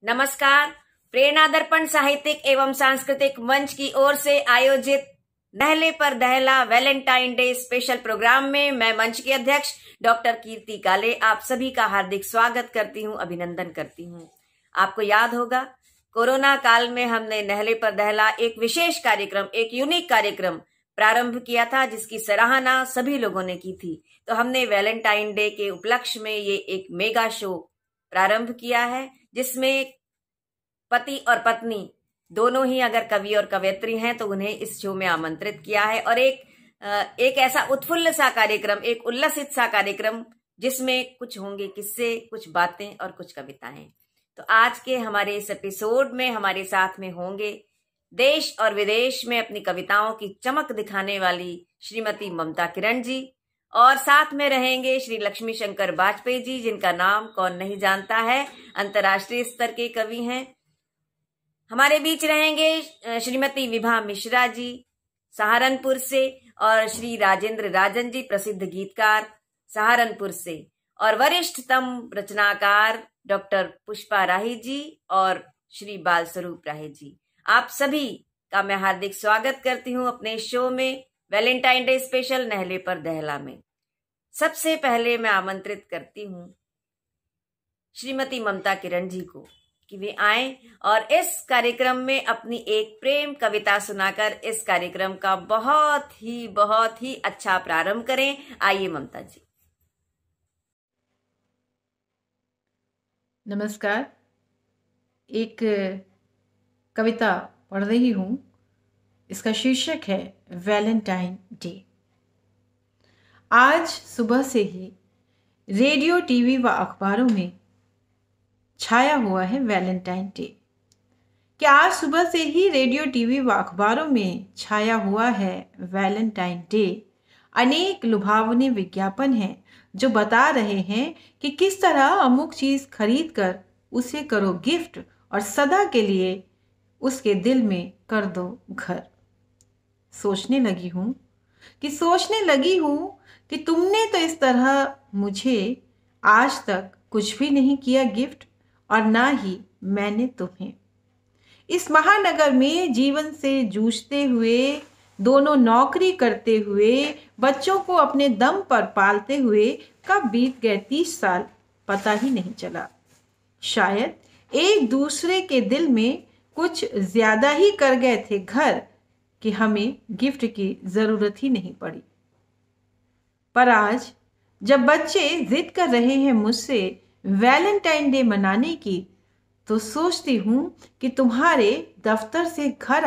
नमस्कार। प्रेरणा दर्पण साहित्यिक एवं सांस्कृतिक मंच की ओर से आयोजित नहले पर दहला वैलेंटाइन डे स्पेशल प्रोग्राम में मैं मंच की अध्यक्ष डॉक्टर कीर्ति काले आप सभी का हार्दिक स्वागत करती हूं, अभिनंदन करती हूं। आपको याद होगा कोरोना काल में हमने नहले पर दहला एक विशेष कार्यक्रम, एक यूनिक कार्यक्रम प्रारंभ किया था, जिसकी सराहना सभी लोगों ने की थी। तो हमने वैलेंटाइन डे के उपलक्ष्य में ये एक मेगा शो प्रारंभ किया है, जिसमें पति और पत्नी दोनों ही अगर कवि और कवयित्री हैं तो उन्हें इस शो में आमंत्रित किया है। और एक ऐसा उत्फुल्ल सा कार्यक्रम, एक उल्लसित सा कार्यक्रम, जिसमें कुछ होंगे किस्से, कुछ बातें और कुछ कविताएं। तो आज के हमारे इस एपिसोड में हमारे साथ में होंगे देश और विदेश में अपनी कविताओं की चमक दिखाने वाली श्रीमती ममता किरण जी, और साथ में रहेंगे श्री लक्ष्मी शंकर वाजपेयी जी, जिनका नाम कौन नहीं जानता है, अंतर्राष्ट्रीय स्तर के कवि हैं। हमारे बीच रहेंगे श्रीमती विभा मिश्रा जी सहारनपुर से, और श्री राजेंद्र राजन जी प्रसिद्ध गीतकार सहारनपुर से, और वरिष्ठतम रचनाकार डॉक्टर पुष्पा राही जी और श्री बाल स्वरूप राही जी। आप सभी का मैं हार्दिक स्वागत करती हूं अपने शो में वैलेंटाइन डे स्पेशल नहले पर दहला में। सबसे पहले मैं आमंत्रित करती हूं श्रीमती ममता किरण जी को कि वे आएं और इस कार्यक्रम में अपनी एक प्रेम कविता सुनाकर इस कार्यक्रम का बहुत ही अच्छा प्रारंभ करें। आइए ममता जी। नमस्कार। एक कविता पढ़ रही हूँ। इसका शीर्षक है वैलेंटाइन डे। आज सुबह से ही रेडियो, टीवी व अखबारों में छाया हुआ है वैलेंटाइन डे। क्या आज सुबह से ही रेडियो, टीवी व अखबारों में छाया हुआ है वैलेंटाइन डे। अनेक लुभावने विज्ञापन हैं जो बता रहे हैं कि किस तरह अमुक चीज खरीद कर उसे करो गिफ्ट और सदा के लिए उसके दिल में कर दो घर। सोचने लगी हूँ कि तुमने तो इस तरह मुझे आज तक कुछ भी नहीं किया गिफ्ट, और ना ही मैंने तुम्हें। इस महानगर में जीवन से जूझते हुए, दोनों नौकरी करते हुए, बच्चों को अपने दम पर पालते हुए कब बीत गए 30 साल पता ही नहीं चला। शायद एक दूसरे के दिल में कुछ ज्यादा ही कर गए थे घर कि हमें गिफ्ट की जरूरत ही नहीं पड़ी। पर आज जब बच्चे जिद कर रहे हैं मुझसे वैलेंटाइन डे मनाने की, तो सोचती हूँ कि तुम्हारे दफ्तर से घर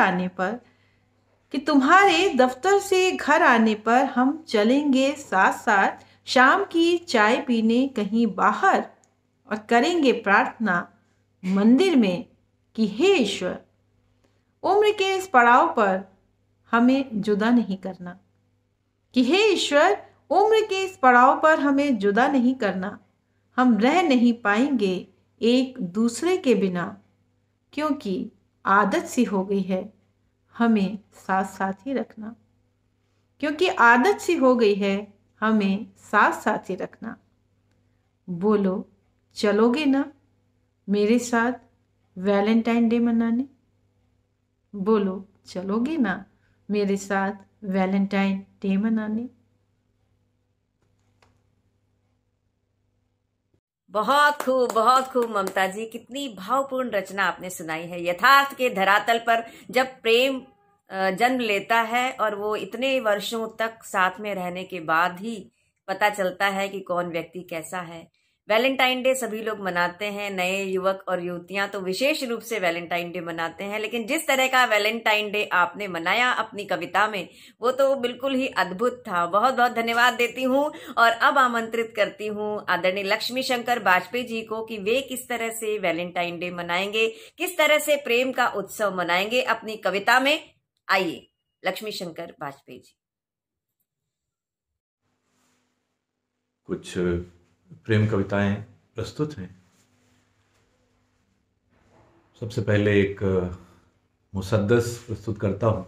आने पर हम चलेंगे साथ साथ शाम की चाय पीने कहीं बाहर, और करेंगे प्रार्थना मंदिर में कि हे ईश्वर, उम्र के इस पड़ाव पर हमें जुदा नहीं करना, कि हे ईश्वर, उम्र के इस पड़ाव पर हमें जुदा नहीं करना। हम रह नहीं पाएंगे एक दूसरे के बिना, क्योंकि आदत सी हो गई है हमें साथ साथ ही रखना, बोलो चलोगे ना मेरे साथ वैलेंटाइन डे मनाने? बोलो चलोगे ना मेरे साथ वैलेंटाइन डे मनाने? बहुत खूब ममता जी, कितनी भावपूर्ण रचना आपने सुनाई है। यथार्थ के धरातल पर जब प्रेम जन्म लेता है और वो इतने वर्षों तक साथ में रहने के बाद ही पता चलता है कि कौन व्यक्ति कैसा है। वैलेंटाइन डे सभी लोग मनाते हैं, नए युवक और युवतियां तो विशेष रूप से वैलेंटाइन डे मनाते हैं, लेकिन जिस तरह का वैलेंटाइन डे आपने मनाया अपनी कविता में, वो तो बिल्कुल ही अद्भुत था। बहुत बहुत धन्यवाद देती हूँ। और अब आमंत्रित करती हूँ आदरणीय लक्ष्मी शंकर वाजपेयी जी को कि वे किस तरह से वैलेंटाइन डे मनाएंगे, किस तरह से प्रेम का उत्सव मनाएंगे अपनी कविता में। आइए लक्ष्मी शंकर वाजपेयी जी। कुछ प्रेम कविताएं प्रस्तुत हैं। सबसे पहले एक मुसद्दस प्रस्तुत करता हूँ।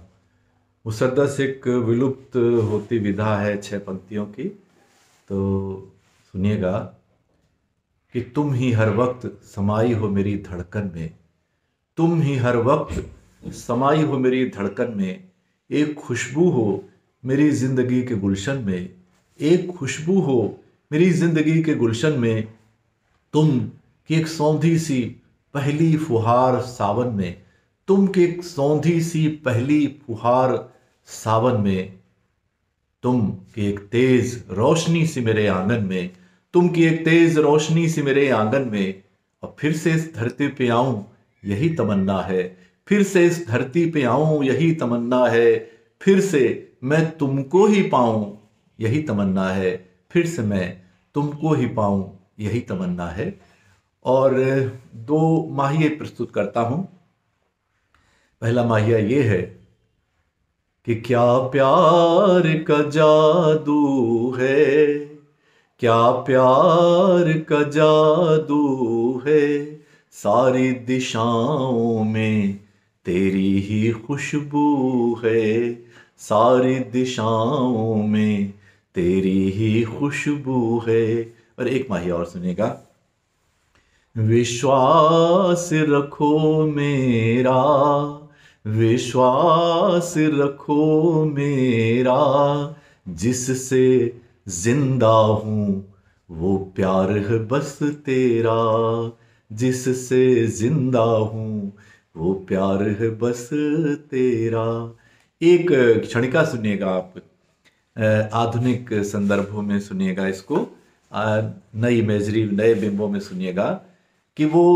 मुसद्दस एक विलुप्त होती विधा है 6 पंक्तियों की, तो सुनिएगा। कि तुम ही हर वक्त समाई हो मेरी धड़कन में, तुम ही हर वक्त समाई हो मेरी धड़कन में। एक खुशबू हो मेरी जिंदगी के गुलशन में, एक खुशबू हो मेरी जिंदगी के गुलशन में। तुम की एक सौंधी सी पहली फुहार सावन में, तुम की एक सौंधी सी पहली फुहार सावन में। तुम की एक तेज रोशनी सी मेरे आंगन में, तुम की एक तेज रोशनी सी मेरे आंगन में। और फिर से इस धरती पे आऊं यही तमन्ना है, फिर से इस धरती पे आऊं यही तमन्ना है। फिर से मैं तुमको ही पाऊं यही तमन्ना है, फिर से मैं तुमको ही पाऊं यही तमन्ना है। और 2 माहिए प्रस्तुत करता हूं। पहला माहिया ये है कि क्या प्यार का जादू है, क्या प्यार का जादू है। सारी दिशाओं में तेरी ही खुशबू है, सारी दिशाओं में तेरी ही खुशबू है। और एक माहिया और सुनिएगा। विश्वास रखो मेरा, विश्वास रखो मेरा, जिससे जिंदा हूं वो प्यार है बस तेरा, जिससे जिंदा हूं वो प्यार है बस तेरा। एक क्षणिका सुनिएगा आप, आधुनिक संदर्भों में सुनिएगा इसको, नई इमेजरी नए बिंबों में सुनिएगा कि वो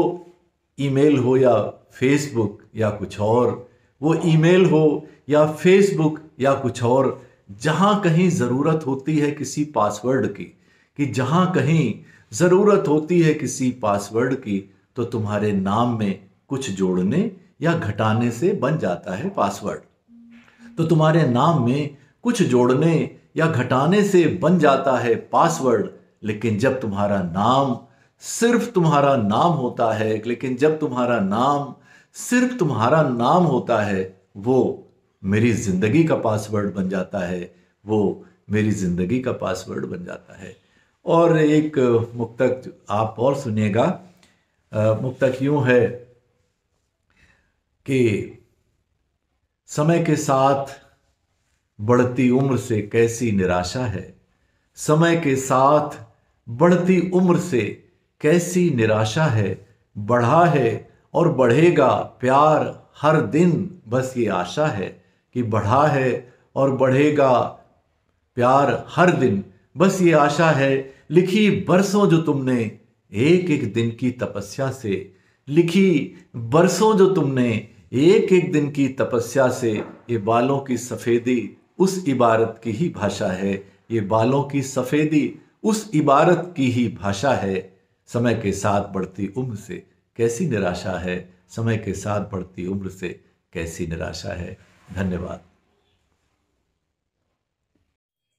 ईमेल हो या फेसबुक या कुछ और, वो ईमेल हो या फेसबुक या कुछ और, जहां कहीं ज़रूरत होती है किसी पासवर्ड की, कि जहां कहीं ज़रूरत होती है किसी पासवर्ड की, तो तुम्हारे नाम में कुछ जोड़ने या घटाने से बन जाता है पासवर्ड। तो तुम्हारे नाम में कुछ जोड़ने या घटाने से बन जाता है पासवर्ड। लेकिन जब तुम्हारा नाम सिर्फ तुम्हारा नाम होता है, लेकिन जब तुम्हारा नाम सिर्फ तुम्हारा नाम होता है, वो मेरी जिंदगी का पासवर्ड बन जाता है, वो मेरी जिंदगी का पासवर्ड बन जाता है। और एक मुक्तक आप और सुनिएगा। मुक्तक यूं है कि समय के साथ बढ़ती उम्र से कैसी निराशा है, समय के साथ बढ़ती उम्र से कैसी निराशा है। बढ़ा है और बढ़ेगा प्यार हर दिन, बस ये आशा है कि बढ़ा है और बढ़ेगा प्यार हर दिन, बस ये आशा है। लिखी बरसों जो तुमने एक एक दिन की तपस्या से, लिखी बरसों जो तुमने एक एक दिन की तपस्या से, ये बालों की सफ़ेदी उस इबारत की ही भाषा है, ये बालों की सफ़ेदी उस इबारत की ही भाषा है। समय के साथ बढ़ती उम्र से कैसी निराशा है, समय के साथ बढ़ती उम्र से कैसी निराशा है। धन्यवाद।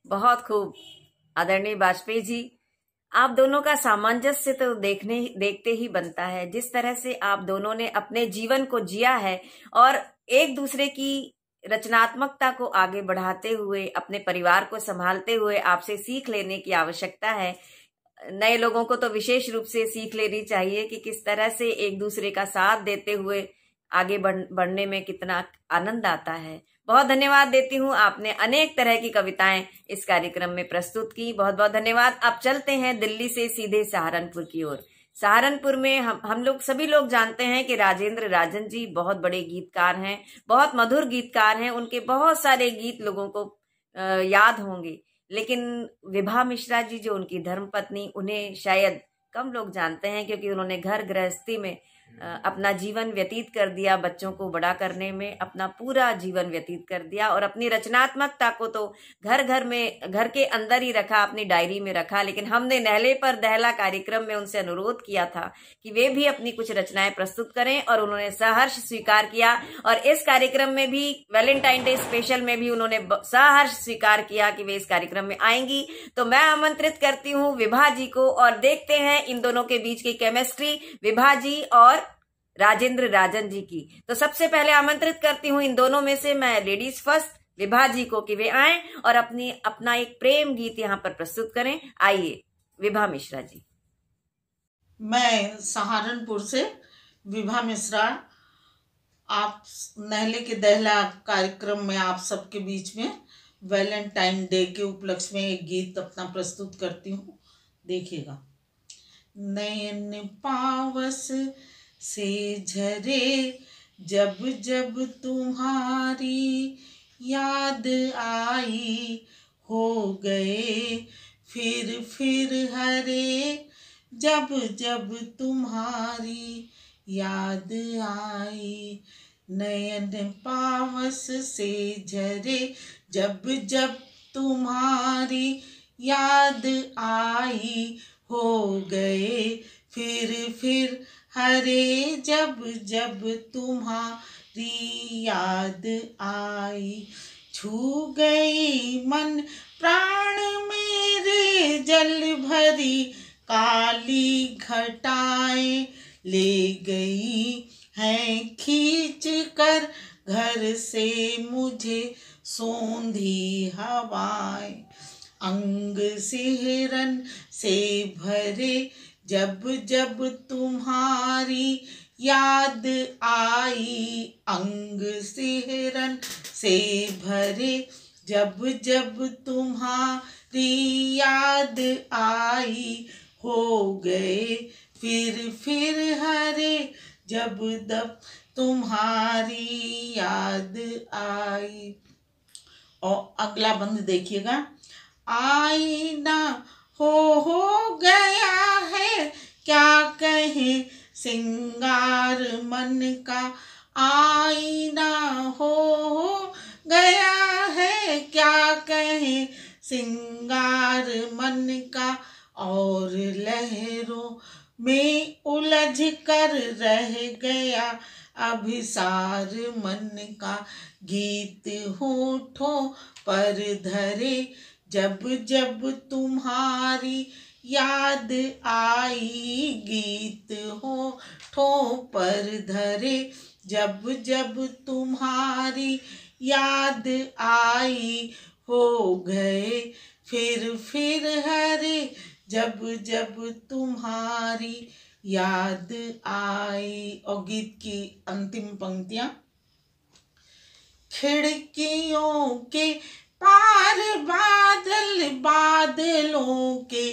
बहुत खूब आदरणीय वाजपेयी जी, आप दोनों का सामंजस्य तो देखते ही बनता है। जिस तरह से आप दोनों ने अपने जीवन को जिया है और एक दूसरे की रचनात्मकता को आगे बढ़ाते हुए, अपने परिवार को संभालते हुए आपसे सीख लेने की आवश्यकता है। नए लोगों को तो विशेष रूप से सीख लेनी चाहिए कि किस तरह से एक दूसरे का साथ देते हुए आगे बढ़ने में कितना आनंद आता है। बहुत धन्यवाद देती हूँ, आपने अनेक तरह की कविताएं इस कार्यक्रम में प्रस्तुत की। बहुत बहुत धन्यवाद। अब चलते हैं दिल्ली से सीधे सहारनपुर की ओर। सहारनपुर में हम लोग सभी लोग जानते हैं कि राजेंद्र राजन जी बहुत बड़े गीतकार हैं, बहुत मधुर गीतकार हैं। उनके बहुत सारे गीत लोगों को याद होंगे, लेकिन विभा मिश्रा जी जो उनकी धर्मपत्नी, उन्हें शायद कम लोग जानते हैं, क्योंकि उन्होंने घर गृहस्थी में अपना जीवन व्यतीत कर दिया, बच्चों को बड़ा करने में अपना पूरा जीवन व्यतीत कर दिया और अपनी रचनात्मकता को तो घर घर के अंदर ही रखा, अपनी डायरी में रखा। लेकिन हमने नहले पर दहला कार्यक्रम में उनसे अनुरोध किया था कि वे भी अपनी कुछ रचनाएं प्रस्तुत करें और उन्होंने सहर्ष स्वीकार किया। और इस कार्यक्रम में भी, वैलेंटाइन डे स्पेशल में भी उन्होंने सहर्ष स्वीकार किया कि वे इस कार्यक्रम में आएंगी। तो मैं आमंत्रित करती हूँ विभा जी को और देखते हैं इन दोनों के बीच की केमिस्ट्री, विभा जी और राजेंद्र राजन जी की। तो सबसे पहले आमंत्रित करती हूँ इन दोनों में से, मैं लेडीज फर्स्ट, विभा जी को कि वे आएं और अपना एक प्रेम गीत यहाँ पर प्रस्तुत करें। आइए विभा मिश्रा जी। मैं सहारनपुर से विभा मिश्रा, आप नहले के दहला कार्यक्रम में आप सबके बीच में वैलेंटाइन डे के उपलक्ष्य में एक गीत अपना प्रस्तुत करती हूँ, देखिएगा। नयन पावस से झरे जब जब तुम्हारी याद आई, हो गए फिर हरे जब जब तुम्हारी याद आई। नयन पावस से झरे जब जब तुम्हारी याद आई, हो गए फिर हरे जब जब तुम्हारी याद आई। छू गई मन प्राण मेरे जल भरी काली घटाएं, ले गई हैं खींच कर घर से मुझे सोंधी हवाएं। अंग सिहरन से भरे जब जब तुम्हारी याद आई, अंग सिहरन से भरे जब जब तुम्हारी याद आई, हो गए फिर हरे जब जब तुम्हारी याद आई। और अगला बंद देखिएगा। आईना हो गया है क्या कहें सिंगार मन का, आईना हो गया है क्या कहें सिंगार मन का, और लहरों में उलझ कर रह गया अभिसार मन का। गीत होठों पर धरे जब जब तुम्हारी याद आई, गीत होठों पर धरे जब जब तुम्हारी याद आई, हो गए फिर हरे जब जब तुम्हारी याद आई। और गीत की अंतिम पंक्तियां। खिड़कियों के पार बादल, बादलों के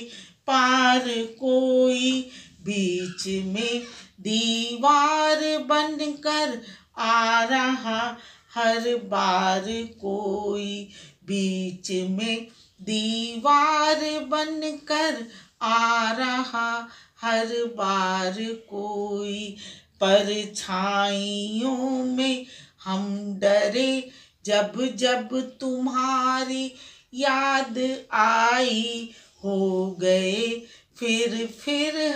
पार कोई, बीच में दीवार बनकर आ रहा हर बार कोई, बीच में दीवार बनकर आ रहा हर बार कोई। परछाइयों में हम डरे जब जब तुम्हारी याद आई, हो गए फिर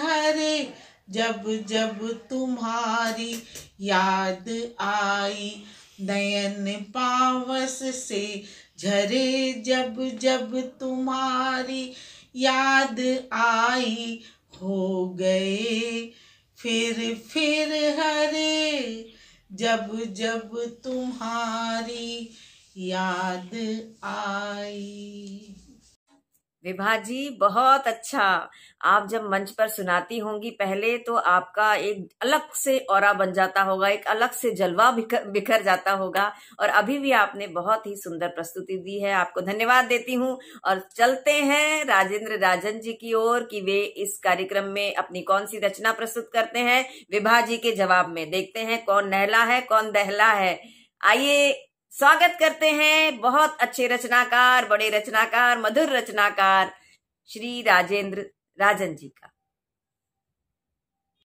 हरे जब जब तुम्हारी याद आई। नयन पावस से झरे जब जब तुम्हारी याद आई, हो गए फिर हरे जब जब तुम्हारी याद आई। विभा जी, बहुत अच्छा। आप जब मंच पर सुनाती होंगी पहले तो आपका एक अलग से ऑरा बन जाता होगा, एक अलग से जलवा बिखर जाता होगा, और अभी भी आपने बहुत ही सुंदर प्रस्तुति दी है। आपको धन्यवाद देती हूँ। और चलते हैं राजेंद्र राजन जी की ओर कि वे इस कार्यक्रम में अपनी कौन सी रचना प्रस्तुत करते हैं। विभा जी के जवाब में देखते हैं कौन नहला है कौन दहला है। आइए स्वागत करते हैं बहुत अच्छे रचनाकार, बड़े रचनाकार, मधुर रचनाकार श्री राजेंद्र राजन जी का।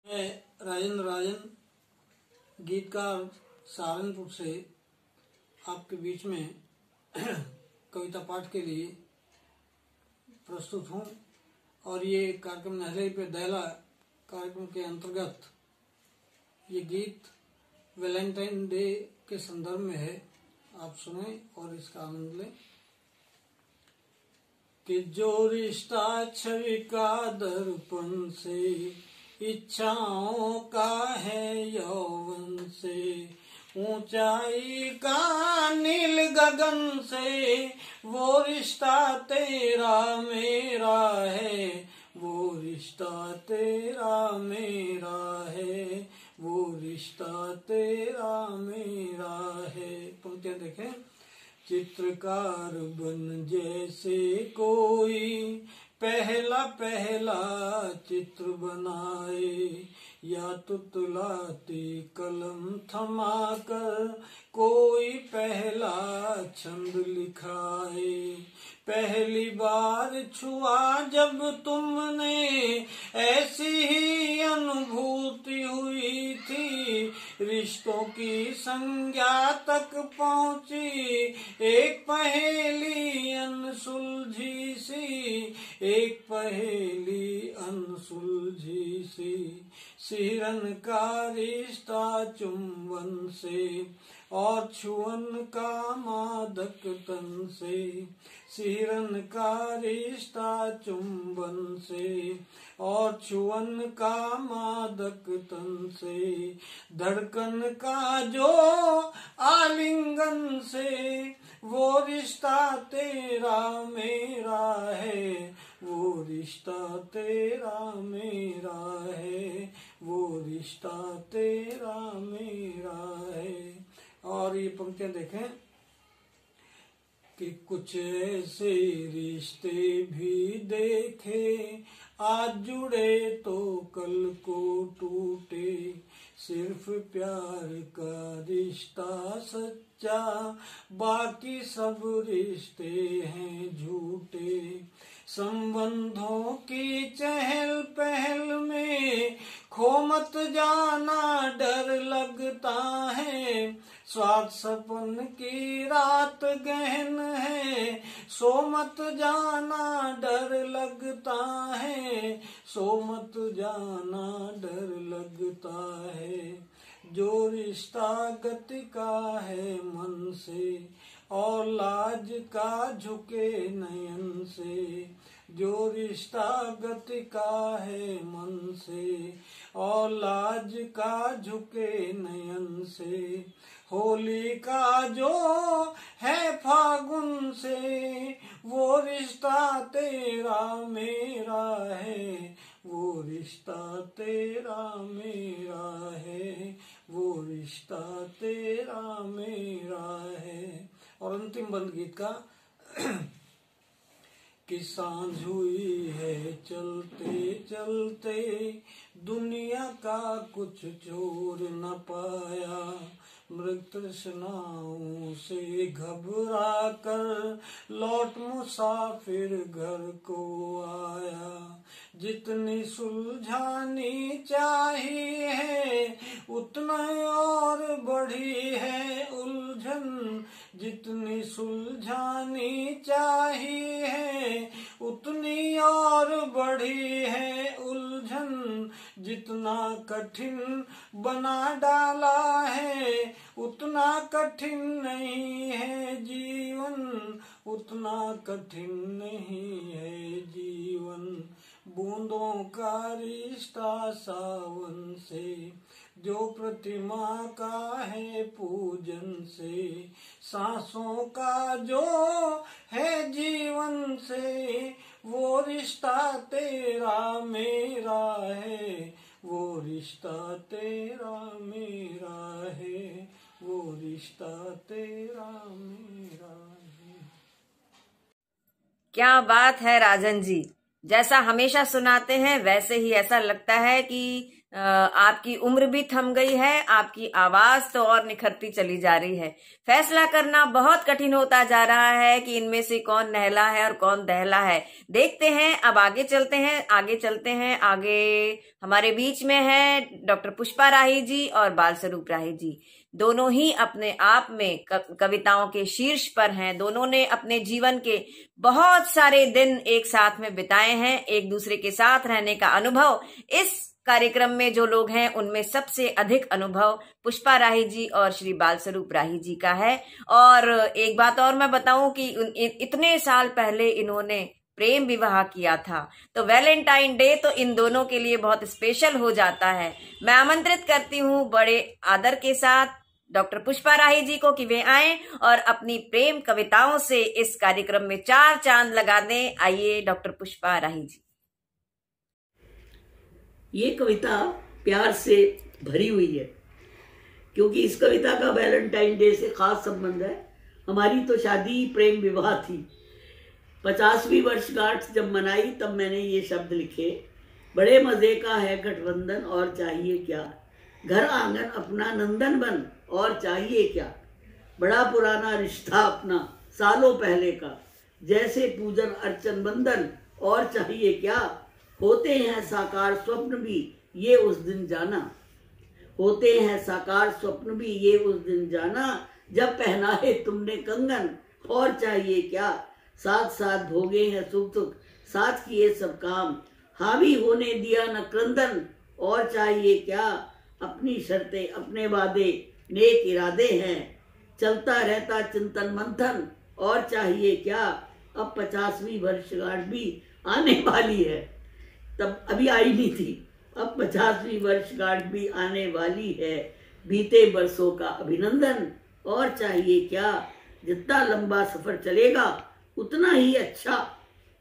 मैं राजेंद्र राजन, गीतकार सहारनपुर से आपके बीच में कविता पाठ के लिए प्रस्तुत हूँ। और ये कार्यक्रम नहले पे दहला कार्यक्रम के अंतर्गत ये गीत वैलेंटाइन डे के संदर्भ में है। आप सुने और इसका आनंद लें। कि जो रिश्ता छवि का दर्पण से, इच्छाओं का है यौवन से, ऊंचाई का नील गगन से, वो रिश्ता तेरा मेरा है, वो रिश्ता तेरा मेरा है, वो रिश्ता तेरा मेरा है। पंक्तियां देखें। चित्रकार बन जैसे कोई पहला पहला चित्र बनाए, या तुतलाती कलम थमाकर कोई पहला छंद लिखाए। पहली बार छुआ जब तुमने ऐसी ही अनुभूति हुई थी, रिश्तों की संज्ञा तक पहुंची एक पहेली अनसुलझी सी, एक पहेली अनसुलझी सी। सिरन का रिश्ता चुंबन से और छुअन का मादक तन से, सिरन का रिश्ता चुंबन से और छुअन का मादक तन से, धड़कन का जो आलिंगन से, वो रिश्ता तेरा मेरा है, वो रिश्ता तेरा मेरा है, वो रिश्ता तेरा मेरा है। और ये पंक्तियां देखें कि कुछ ऐसे रिश्ते भी देखे आज जुड़े तो कल को टूटे, सिर्फ प्यार का रिश्ता सच्चा, बाकी सब रिश्ते हैं झूठे। संबंधों की चहल पहल में खो मत जाना डर लगता है, स्वार्थ सपन की रात गहन है, सो मत जाना डर लगता है, सो मत जाना डर लगता है। जो रिश्ता गति का है मन से और लाज का झुके नयन से, जो रिश्ता गति का है मन से और लाज का झुके नयन से, होली का जो है फागुन से, वो रिश्ता तेरा मेरा है, वो रिश्ता तेरा मेरा है, वो रिश्ता तेरा मेरा है। और अंतिम बंद गीत का कि सांझ हुई है चलते चलते, दुनिया का कुछ छोड़ न पाया, मृग तृष्णाओं से घबरा कर लौट मुसाफिर घर को आया। जितनी सुलझानी चाहिए है उतना और बढ़ी है उलझन, जितनी सुलझानी चाहिए है उतनी और बढ़ी है उलझन, जितना कठिन बना डाला है उतना कठिन नहीं है जीवन, उतना कठिन नहीं है जीवन। बूंदों का रिश्ता सावन से, जो प्रतिमा का है पूजन से, सांसों का जो है जीवन से, वो रिश्ता तेरा मेरा है, वो रिश्ता तेरा मेरा है, वो रिश्ता तेरा मेरा है। क्या बात है राजन जी, जैसा हमेशा सुनाते हैं वैसे ही ऐसा लगता है कि आपकी उम्र भी थम गई है, आपकी आवाज तो और निखरती चली जा रही है। फैसला करना बहुत कठिन होता जा रहा है कि इनमें से कौन नहला है और कौन दहला है। देखते हैं, अब आगे चलते हैं। आगे हमारे बीच में है डॉक्टर पुष्पा राही जी और बाल स्वरूप राही जी। दोनों ही अपने आप में कविताओं के शीर्ष पर हैं। दोनों ने अपने जीवन के बहुत सारे दिन एक साथ में बिताए हैं। एक दूसरे के साथ रहने का अनुभव इस कार्यक्रम में जो लोग हैं उनमें सबसे अधिक अनुभव पुष्पा राही जी और श्री बाल स्वरूप राही जी का है। और एक बात और मैं बताऊं कि इतने साल पहले इन्होंने प्रेम विवाह किया था, तो वैलेंटाइन डे तो इन दोनों के लिए बहुत स्पेशल हो जाता है। मैं आमंत्रित करती हूँ बड़े आदर के साथ डॉक्टर पुष्पा राही जी को कि वे आएं और अपनी प्रेम कविताओं से इस कार्यक्रम में 4 चांद लगा दें। आइए डॉक्टर पुष्पा राही जी। ये कविता प्यार से भरी हुई है, क्योंकि इस कविता का वैलेंटाइन डे से खास संबंध है। हमारी तो शादी प्रेम विवाह थी। 50वीं वर्षगांठ जब मनाई तब मैंने ये शब्द लिखे, बड़े मजे का है गठबंधन और चाहिए क्या, घर आंगन अपना नंदन बन और चाहिए क्या, बड़ा पुराना रिश्ता अपना सालों पहले का, जैसे पूजन अर्चन बंधन और चाहिए क्या, होते हैं साकार स्वप्न भी ये उस दिन जाना, होते हैं साकार स्वप्न भी ये उस दिन जाना, जब पहना है तुमने कंगन और चाहिए क्या, साथ साथ भोगे हैं सुख दुख साथ किए सब काम, हावी होने दिया न क्रंदन और चाहिए क्या, अपनी शर्तें अपने वादे नेक इरादे हैं, चलता रहता चिंतन मंथन और चाहिए क्या, अब 50वीं वर्षगांठ भी आने वाली है, तब अभी आई नहीं थी, अब 50वीं वर्षगांठ भी आने वाली है, बीते बरसों का अभिनंदन और चाहिए क्या, जितना लंबा सफर चलेगा उतना ही अच्छा,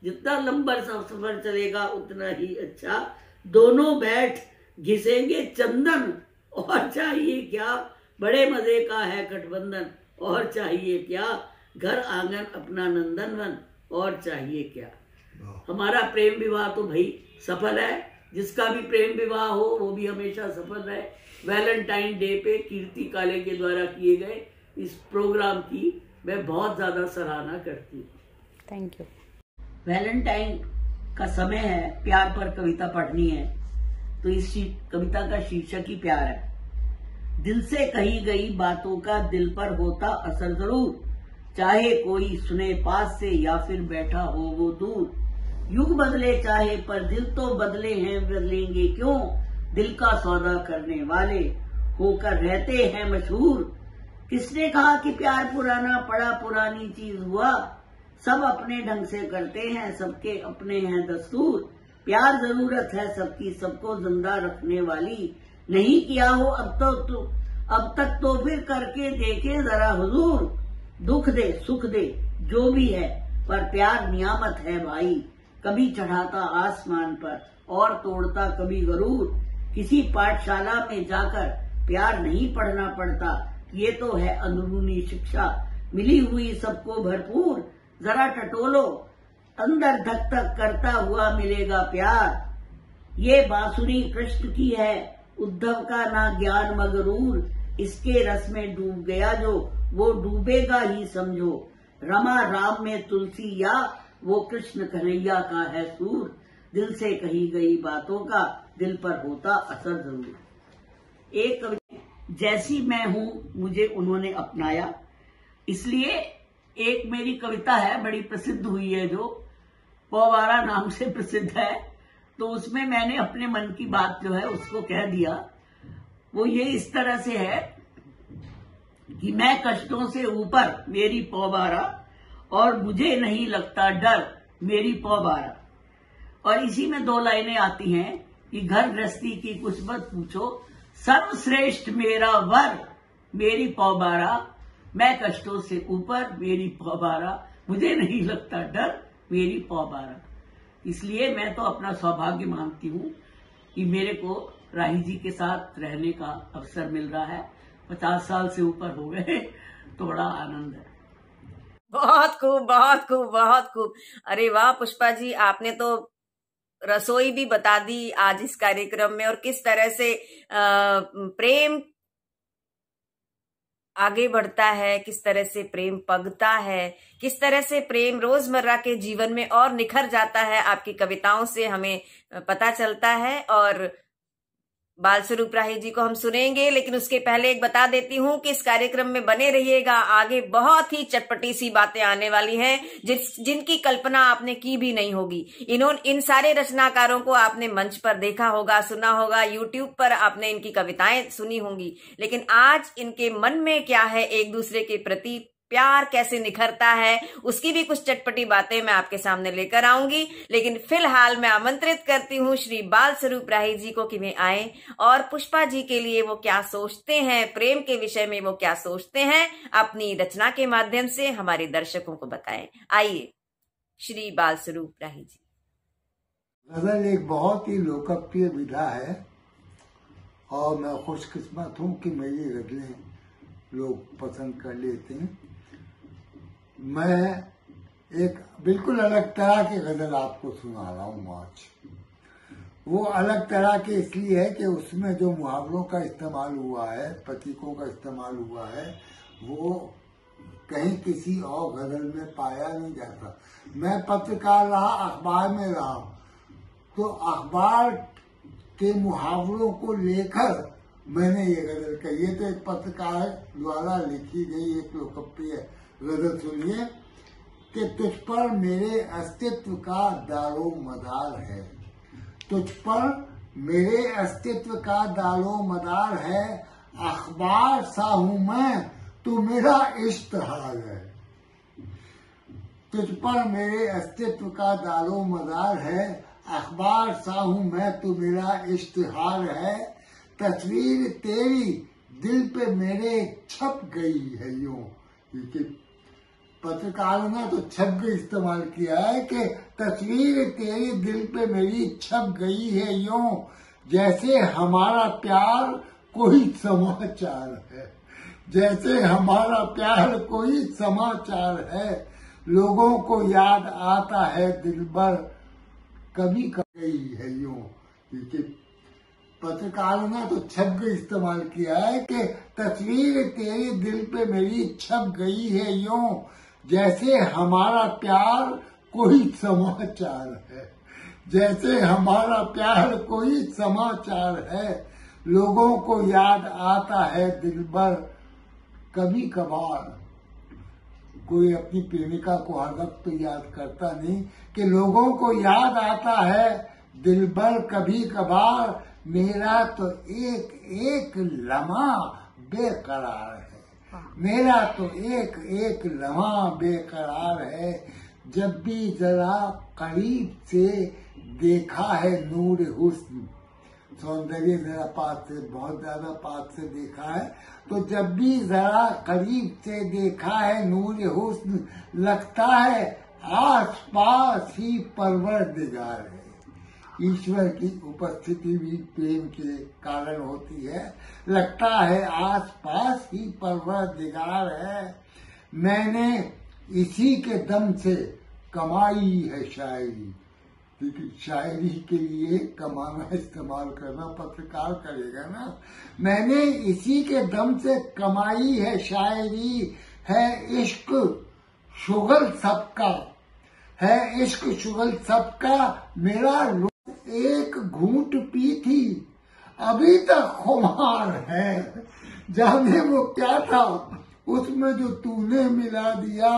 जितना लंबा सफर चलेगा उतना ही अच्छा, दोनों बैठ घिसेंगे चंदन और चाहिए क्या, बड़े मजे का है गठबंधन और चाहिए क्या, घर आंगन अपना नंदनवन और चाहिए क्या। हमारा प्रेम विवाह तो भाई सफल है, जिसका भी प्रेम विवाह हो वो भी हमेशा सफल रहे। वैलेंटाइन डे पे कीर्ति काले के द्वारा किए गए इस प्रोग्राम की मैं बहुत ज्यादा सराहना करती हूँ। Thank you. वैलेंटाइन का समय है, प्यार पर कविता पढ़नी है, तो इस कविता का शीर्षक ही प्यार है। दिल से कही गई बातों का दिल पर होता असर जरूर, चाहे कोई सुने पास से या फिर बैठा हो वो दूर, युग बदले चाहे पर दिल तो बदले हैं, बदलेंगे क्यों, दिल का सौदा करने वाले होकर रहते हैं मशहूर, किसने कहा कि प्यार पुराना पड़ा पुरानी चीज हुआ, सब अपने ढंग से करते हैं सबके अपने हैं दस्तूर, प्यार जरूरत है सबकी सबको जिंदा रखने वाली, नहीं किया हो अब तक तो फिर करके देखे जरा हुजूर, दुख दे सुख दे जो भी है पर प्यार नियामत है भाई, कभी चढ़ाता आसमान पर और तोड़ता कभी गरूर, किसी पाठशाला में जाकर प्यार नहीं पढ़ना पड़ता, ये तो है अंदरूनी शिक्षा मिली हुई सबको भरपूर, जरा टटोलो अंदर धक धक करता हुआ मिलेगा प्यार, ये बांसुरी कृष्ण की है उद्धव का ना ज्ञान मगरूर, इसके रस में डूब गया जो वो डूबेगा ही समझो, रमा राम में तुलसी या वो कृष्ण कन्हैया का है सूर, दिल से कही गई बातों का दिल पर होता असर जरूर। एक कविता, जैसी मैं हूं मुझे उन्होंने अपनाया, इसलिए एक मेरी कविता है बड़ी प्रसिद्ध हुई है जो पौवारा नाम से प्रसिद्ध है, तो उसमें मैंने अपने मन की बात जो है उसको कह दिया। वो ये इस तरह से है कि मैं कष्टों से ऊपर मेरी पौवारा और मुझे नहीं लगता डर मेरी पौवारा, और इसी में 2 लाइनें आती हैं कि घर गृहस्थी की कुछ मत पूछो, सर्वश्रेष्ठ मेरा वर मेरी पौवारा, मैं कष्टों से ऊपर मेरी पौवारा, मुझे नहीं लगता डर मेरी पौवारा। इसलिए मैं तो अपना सौभाग्य मानती हूँ कि मेरे को राही जी के साथ रहने का अवसर मिल रहा है। 50 साल से ऊपर हो गए तो बड़ा आनंद है। बहुत खूब, बहुत खूब, बहुत खूब। अरे वाह पुष्पा जी, आपने तो रसोई भी बता दी आज इस कार्यक्रम में, और किस तरह से प्रेम आगे बढ़ता है, किस तरह से प्रेम पगता है, किस तरह से प्रेम रोजमर्रा के जीवन में और निखर जाता है, आपकी कविताओं से हमें पता चलता है। और बाल स्वरूप राही जी को हम सुनेंगे, लेकिन उसके पहले एक बता देती हूँ कि इस कार्यक्रम में बने रहिएगा, आगे बहुत ही चटपटी सी बातें आने वाली हैं जिनकी कल्पना आपने की भी नहीं होगी। इन सारे रचनाकारों को आपने मंच पर देखा होगा, सुना होगा, यूट्यूब पर आपने इनकी कविताएं सुनी होंगी, लेकिन आज इनके मन में क्या है, एक दूसरे के प्रति प्यार कैसे निखरता है, उसकी भी कुछ चटपटी बातें मैं आपके सामने लेकर आऊंगी। लेकिन फिलहाल मैं आमंत्रित करती हूँ श्री बाल स्वरूप राही जी को कि वे आए और पुष्पा जी के लिए वो क्या सोचते हैं, प्रेम के विषय में वो क्या सोचते हैं, अपनी रचना के माध्यम से हमारे दर्शकों को बताएं। आइए श्री बाल स्वरूप राही जी। गजल एक बहुत ही लोकप्रिय विधा है और मैं खुशकिस्मत हूँ कि मेरी गजलें लोग पसंद कर लेते हैं। मैं एक बिल्कुल अलग तरह की गजल आपको सुना रहा हूँ आज। वो अलग तरह के इसलिए है कि उसमें जो मुहावरों का इस्तेमाल हुआ है, प्रतीकों का इस्तेमाल हुआ है, वो कहीं किसी और गजल में पाया नहीं जाता। मैं पत्रकार रहा, अखबार में रहा, तो अखबार के मुहावरों को लेकर मैंने ये गजल कही है। तो एक पत्रकार द्वारा लिखी गई एक लोकप्रिय गजल सुनिए कि तुझ पर मेरे अस्तित्व का दारो मदार है, तुझ पर मेरे अस्तित्व का दारो मदार है, अखबार सा हूं मैं तू मेरा इश्तहार है। तुझ पर मेरे अस्तित्व का दारो मदार है, अखबार सा हूं मैं तू मेरा इश्तहार है, तस्वीर तेरी दिल पे मेरे छप गई है यूं। पत्रकारों ने तो छप गई इस्तेमाल किया है कि तस्वीर तेरी दिल पे मेरी छप गई है यूं, जैसे हमारा प्यार कोई समाचार है, जैसे हमारा प्यार कोई समाचार है, लोगों को याद आता है दिल भर कभी गई है यूं। पत्रकारों ने तो छप गई इस्तेमाल किया है कि तस्वीर तेरी दिल पे मेरी छप गई है यूं, जैसे हमारा प्यार कोई समाचार है, जैसे हमारा प्यार कोई समाचार है, लोगों को याद आता है दिल भर कभी कभार। कोई अपनी प्रेमिका को हर वक्त तो याद करता नहीं कि लोगों को याद आता है दिल भर कभी कभार, मेरा तो एक एक लम्हा बेकरार है, मेरा तो एक एक लम्हा बेकरार है, जब भी जरा करीब से देखा है नूर हुस्न, सौंदर्य जरा पास से, बहुत ज्यादा पास से देखा है, तो जब भी जरा करीब से देखा है नूर हुस्न, लगता है आस पास ही परवरदिगार है। ईश्वर की उपस्थिति भी प्रेम के कारण होती है, लगता है आस पास ही परवरदिगार है, मैंने इसी के दम से कमाई है शायरी। क्योंकि शायरी के लिए कमाना इस्तेमाल करना पत्रकार करेगा ना। मैंने इसी के दम से कमाई है शायरी, है इश्क शुगल सबका, है इश्क शुगल सबका, मेरा एक घूंट पी थी अभी तक खुमार है, जाने वो क्या था उसमें जो तूने मिला दिया,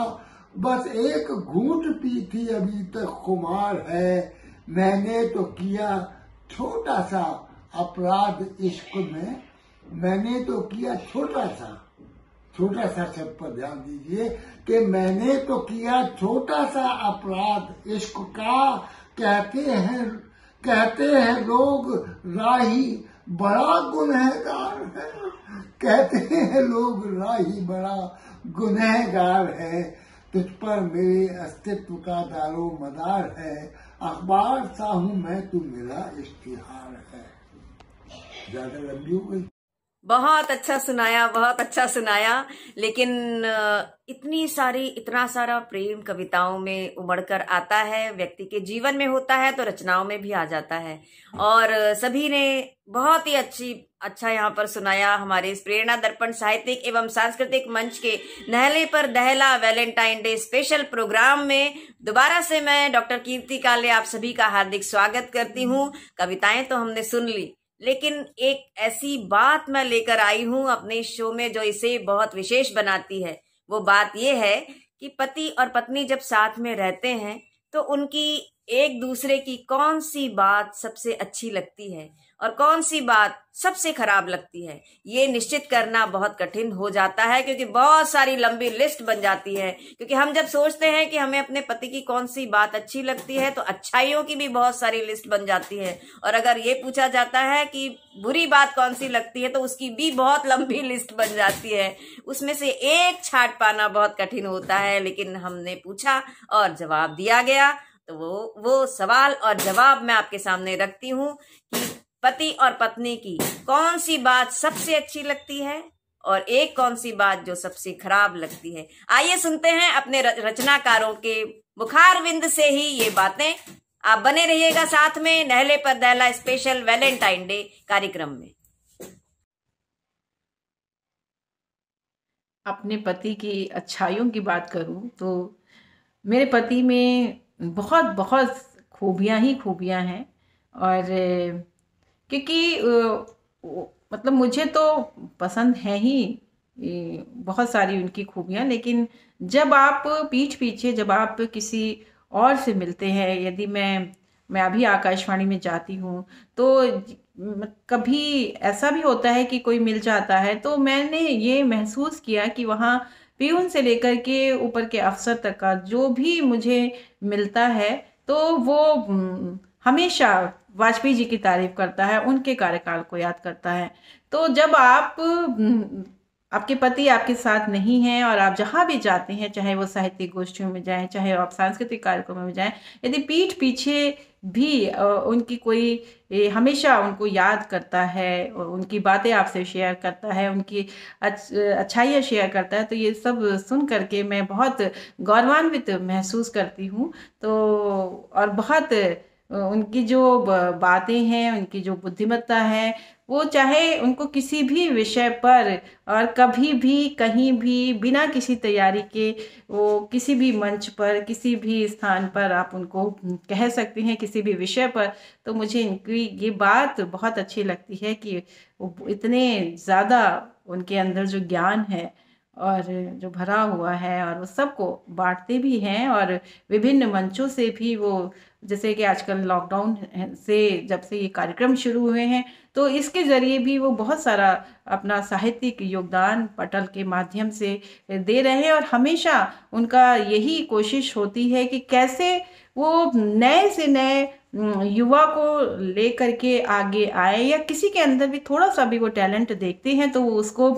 बस एक घूंट पी थी अभी तक खुमार है, मैंने तो किया छोटा सा अपराध इश्क में, मैंने तो किया छोटा सा शब्द पर ध्यान दीजिए कि मैंने तो किया छोटा सा अपराध इश्क का, कहते हैं लोग राही बड़ा गुनहगार है, कहते हैं लोग राही बड़ा गुनहगार है, तुझ पर मेरे अस्तित्व का दारो मदार है, अखबार सा हूं मैं तू मेरा इश्तिहार है। ज्यादा लंबी हो गई। बहुत अच्छा सुनाया, बहुत अच्छा सुनाया। लेकिन इतना सारा प्रेम कविताओं में उमड़कर आता है, व्यक्ति के जीवन में होता है तो रचनाओं में भी आ जाता है। और सभी ने बहुत ही अच्छा यहाँ पर सुनाया। हमारे इस प्रेरणा दर्पण साहित्यिक एवं सांस्कृतिक मंच के नहले पर दहला वैलेंटाइन डे स्पेशल प्रोग्राम में दोबारा से मैं डॉक्टर कीर्ति काले आप सभी का हार्दिक स्वागत करती हूँ। कविताएं तो हमने सुन ली, लेकिन एक ऐसी बात मैं लेकर आई हूं अपने शो में जो इसे बहुत विशेष बनाती है। वो बात ये है कि पति और पत्नी जब साथ में रहते हैं तो उनकी एक दूसरे की कौन सी बात सबसे अच्छी लगती है और कौन सी बात सबसे खराब लगती है, ये निश्चित करना बहुत कठिन हो जाता है, क्योंकि बहुत सारी लंबी लिस्ट बन जाती है। क्योंकि हम जब सोचते हैं कि हमें अपने पति की कौन सी बात अच्छी लगती है तो अच्छाइयों की भी बहुत सारी लिस्ट बन जाती है, और अगर ये पूछा जाता है कि बुरी बात कौन सी लगती है तो उसकी भी बहुत लंबी लिस्ट बन जाती है। उसमें से एक छांट पाना बहुत कठिन होता है, लेकिन हमने पूछा और जवाब दिया गया, तो वो सवाल और जवाब मैं आपके सामने रखती हूँ कि पति और पत्नी की कौन सी बात सबसे अच्छी लगती है और एक कौन सी बात जो सबसे खराब लगती है। आइए सुनते हैं अपने रचनाकारों के मुखारविंद से ही ये बातें। आप बने रहिएगा साथ में नहले पर दहला स्पेशल वैलेंटाइन डे कार्यक्रम में। अपने पति की अच्छाइयों की बात करूं तो मेरे पति में बहुत बहुत खूबियां ही खूबियां हैं। और क्योंकि मतलब मुझे तो पसंद है ही बहुत सारी उनकी खूबियां, लेकिन जब आप पीठ पीछे जब आप किसी और से मिलते हैं, यदि मैं अभी आकाशवाणी में जाती हूँ तो कभी ऐसा भी होता है कि कोई मिल जाता है, तो मैंने ये महसूस किया कि वहाँ पीयून से लेकर के ऊपर के अफसर तक का जो भी मुझे मिलता है तो वो हमेशा वाजपेयी जी की तारीफ करता है, उनके कार्यकाल को याद करता है। तो जब आपके पति आपके साथ नहीं हैं और आप जहाँ भी जाते हैं, चाहे वो साहित्यिक गोष्ठियों में जाएं, चाहे आप सांस्कृतिक कार्यक्रमों में जाएं, यदि पीठ पीछे भी उनकी कोई हमेशा उनको याद करता है, उनकी बातें आपसे शेयर करता है, उनकी अच्छाइयाँ शेयर करता है, तो ये सब सुन करके मैं बहुत गौरवान्वित महसूस करती हूँ। तो और बहुत उनकी जो बातें हैं, उनकी जो बुद्धिमत्ता है, वो चाहे उनको किसी भी विषय पर और कभी भी कहीं भी बिना किसी तैयारी के वो किसी भी मंच पर किसी भी स्थान पर आप उनको कह सकते हैं किसी भी विषय पर। तो मुझे इनकी ये बात बहुत अच्छी लगती है कि वो इतने ज़्यादा उनके अंदर जो ज्ञान है और जो भरा हुआ है और वो सबको बांटते भी हैं, और विभिन्न मंचों से भी वो, जैसे कि आजकल लॉकडाउन से जब से ये कार्यक्रम शुरू हुए हैं तो इसके ज़रिए भी वो बहुत सारा अपना साहित्यिक योगदान पटल के माध्यम से दे रहे हैं। और हमेशा उनका यही कोशिश होती है कि कैसे वो नए से नए युवा को ले करके आगे आए, या किसी के अंदर भी थोड़ा सा भी वो टैलेंट देखते हैं तो वो उसको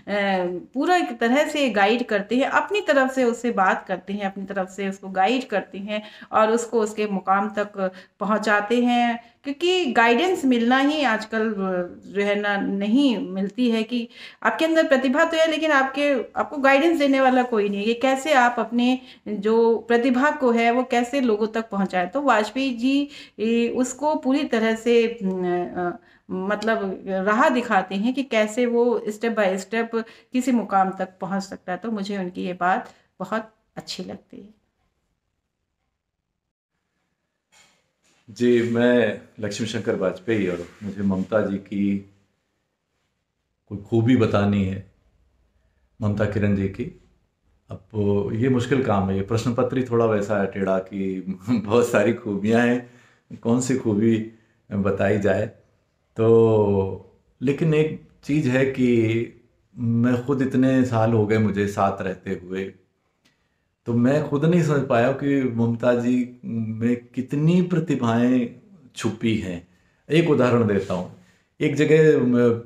पूरा एक तरह से गाइड करते हैं, अपनी तरफ से उससे बात करते हैं, अपनी तरफ से उसको गाइड करते हैं और उसको उसके मुकाम तक पहुंचाते हैं। क्योंकि गाइडेंस मिलना ही आजकल जो है ना नहीं मिलती है कि आपके अंदर प्रतिभा तो है लेकिन आपको गाइडेंस देने वाला कोई नहीं है। ये कैसे आप अपने जो प्रतिभा को है वो कैसे लोगों तक पहुंचाए। तो वाजपेयी जी उसको पूरी तरह से मतलब राह दिखाते हैं कि कैसे वो स्टेप बाय स्टेप किसी मुकाम तक पहुंच सकता है। तो मुझे उनकी ये बात बहुत अच्छी लगती है। जी, मैं लक्ष्मी शंकर वाजपेयी और मुझे ममता जी की कोई खूबी बतानी है, ममता किरण जी की। अब ये मुश्किल काम है, ये प्रश्न पत्र ही थोड़ा वैसा है टेढ़ा कि बहुत सारी खूबियां हैं, कौन सी खूबी बताई जाए। तो लेकिन एक चीज़ है कि मैं खुद इतने साल हो गए मुझे साथ रहते हुए, तो मैं खुद नहीं समझ पाया कि ममता जी में कितनी प्रतिभाएं छुपी हैं। एक उदाहरण देता हूँ। एक जगह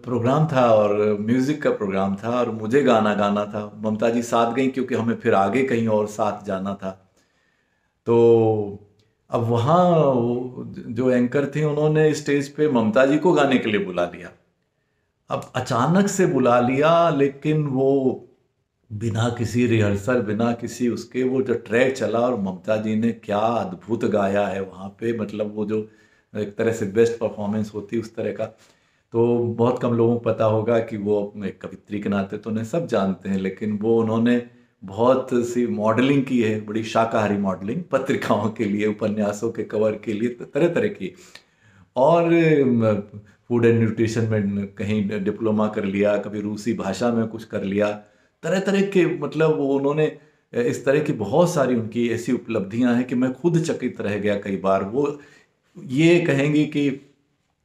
प्रोग्राम था और म्यूज़िक का प्रोग्राम था और मुझे गाना था। ममता जी साथ गई क्योंकि हमें फिर आगे कहीं और साथ जाना था। तो अब वहाँ जो एंकर थे उन्होंने स्टेज पे ममता जी को गाने के लिए बुला लिया। अब अचानक से बुला लिया, लेकिन वो बिना किसी रिहर्सल, बिना किसी उसके वो जो ट्रैक चला और ममता जी ने क्या अद्भुत गाया है वहाँ पे। मतलब वो जो एक तरह से बेस्ट परफॉर्मेंस होती उस तरह का। तो बहुत कम लोगों को पता होगा कि वो एक कवित्री के नाते तो उन्हें सब जानते हैं, लेकिन वो उन्होंने बहुत सी मॉडलिंग की है, बड़ी शाकाहारी मॉडलिंग, पत्रिकाओं के लिए, उपन्यासों के कवर के लिए, तरह तरह की। और फूड एंड न्यूट्रिशन में कहीं डिप्लोमा कर लिया, कभी रूसी भाषा में कुछ कर लिया, तरह तरह के, मतलब वो उन्होंने इस तरह की बहुत सारी उनकी ऐसी उपलब्धियां हैं कि मैं खुद चकित रह गया कई बार। वो ये कहेंगी कि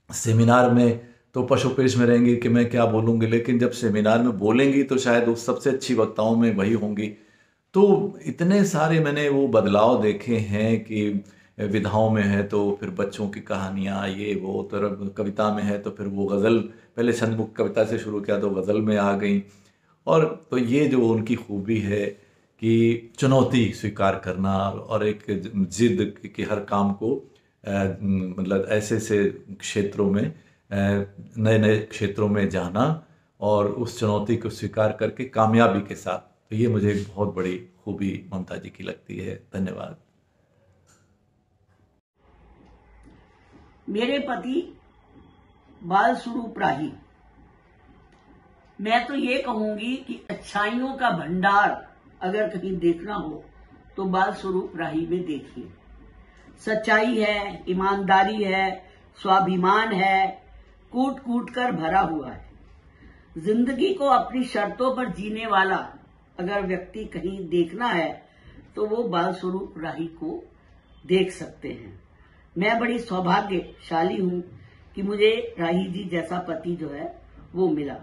सेमिनार में तो पशुपेश में रहेंगी कि मैं क्या बोलूँगी, लेकिन जब सेमिनार में बोलेंगी तो शायद वो सबसे अच्छी वक्ताओं में वही होंगी। तो इतने सारे मैंने वो बदलाव देखे हैं कि विधाओं में है तो फिर बच्चों की कहानियाँ, ये वो, तो कविता में है तो फिर वो गज़ल, पहले छंदमुक्त कविता से शुरू किया तो गज़ल में आ गई। और तो ये जो उनकी खूबी है कि चुनौती स्वीकार करना और एक जिद कि हर काम को मतलब ऐसे ऐसे क्षेत्रों में, नए नए क्षेत्रों में जाना और उस चुनौती को स्वीकार करके कामयाबी के साथ, तो ये मुझे एक बहुत बड़ी खूबी ममता जी की लगती है। धन्यवाद। मेरे पति बाल स्वरूप राही, मैं तो ये कहूंगी कि अच्छाइयों का भंडार अगर कहीं देखना हो तो बाल स्वरूप राही में देखिए। सच्चाई है, ईमानदारी है, स्वाभिमान है, कूट कूट कर भरा हुआ है। जिंदगी को अपनी शर्तों पर जीने वाला अगर व्यक्ति कहीं देखना है तो वो बाल स्वरूप राही को देख सकते हैं। मैं बड़ी सौभाग्यशाली हूं कि मुझे राही जी जैसा पति जो है वो मिला।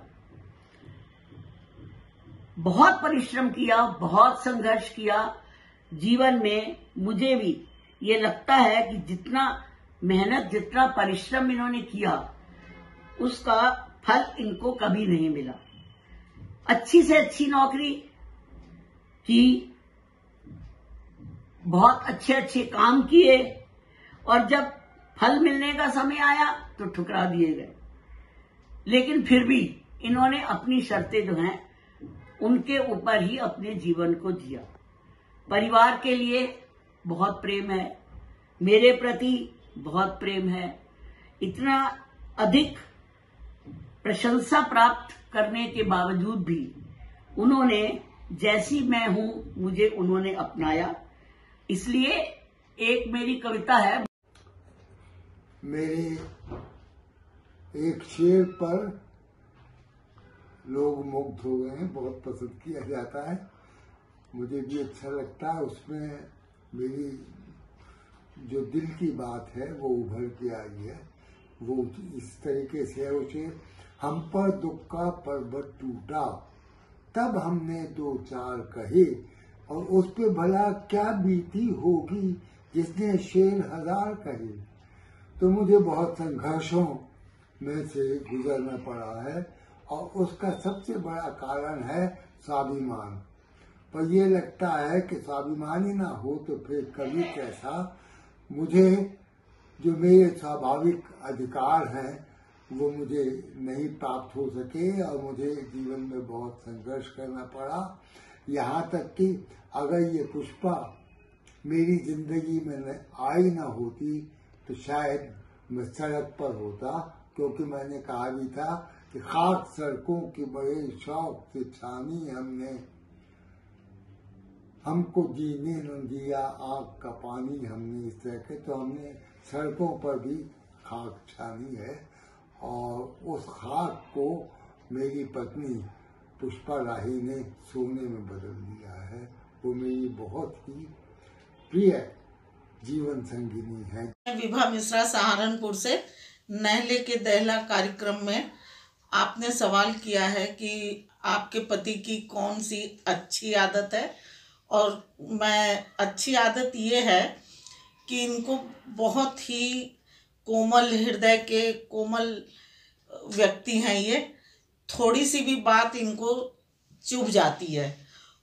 बहुत परिश्रम किया, बहुत संघर्ष किया जीवन में। मुझे भी ये लगता है कि जितना मेहनत, जितना परिश्रम इन्होंने किया उसका फल इनको कभी नहीं मिला। अच्छी से अच्छी नौकरी की, बहुत अच्छे अच्छे काम किए और जब फल मिलने का समय आया तो ठुकरा दिए गए। लेकिन फिर भी इन्होंने अपनी शर्तें जो हैं उनके ऊपर ही अपने जीवन को जिया। परिवार के लिए बहुत प्रेम है, मेरे प्रति बहुत प्रेम है। इतना अधिक प्रशंसा प्राप्त करने के बावजूद भी उन्होंने, जैसी मैं हूं, मुझे उन्होंने अपनाया। इसलिए एक मेरी कविता है। मेरे एक शेर पर लोग मुग्ध हो गए हैं, बहुत पसंद किया जाता है, मुझे भी अच्छा लगता है। उसमें मेरी जो दिल की बात है वो उभर के आई है। वो इस तरीके से है वो शेर। हम पर दुख का पर्वत टूटा, तब हमने दो चार कहे, और उस पे भला क्या बीती होगी जिसने शेर हजार कहे। तो मुझे बहुत संघर्षों में से गुजरना पड़ा है और उसका सबसे बड़ा कारण है स्वाभिमान। पर यह लगता है कि स्वाभिमानी ना हो तो फिर कभी कैसा। मुझे जो मेरे स्वाभाविक अधिकार हैं वो मुझे नहीं प्राप्त हो सके और मुझे जीवन में बहुत संघर्ष करना पड़ा। यहाँ तक कि अगर ये पुष्पा मेरी जिंदगी में आई ना होती तो शायद मैं सड़क पर होता, क्योंकि मैंने कहा भी था कि खाक सड़कों की बड़े शौक से छानी हमने, हमको जीने न दिया आग का पानी हमने। इस तरह के तो हमने सड़कों पर भी खाक छानी है और उस खाक को मेरी पत्नी पुष्पा राही ने सोने में बदल दिया है। वो मेरी बहुत ही प्रिय जीवन संगिनी है। विभा मिश्रा सहारनपुर से। नहले के दहला कार्यक्रम में आपने सवाल किया है कि आपके पति की कौन सी अच्छी आदत है, और मैं अच्छी आदत ये है कि इनको बहुत ही कोमल हृदय के कोमल व्यक्ति हैं। ये थोड़ी सी भी बात इनको चुभ जाती है,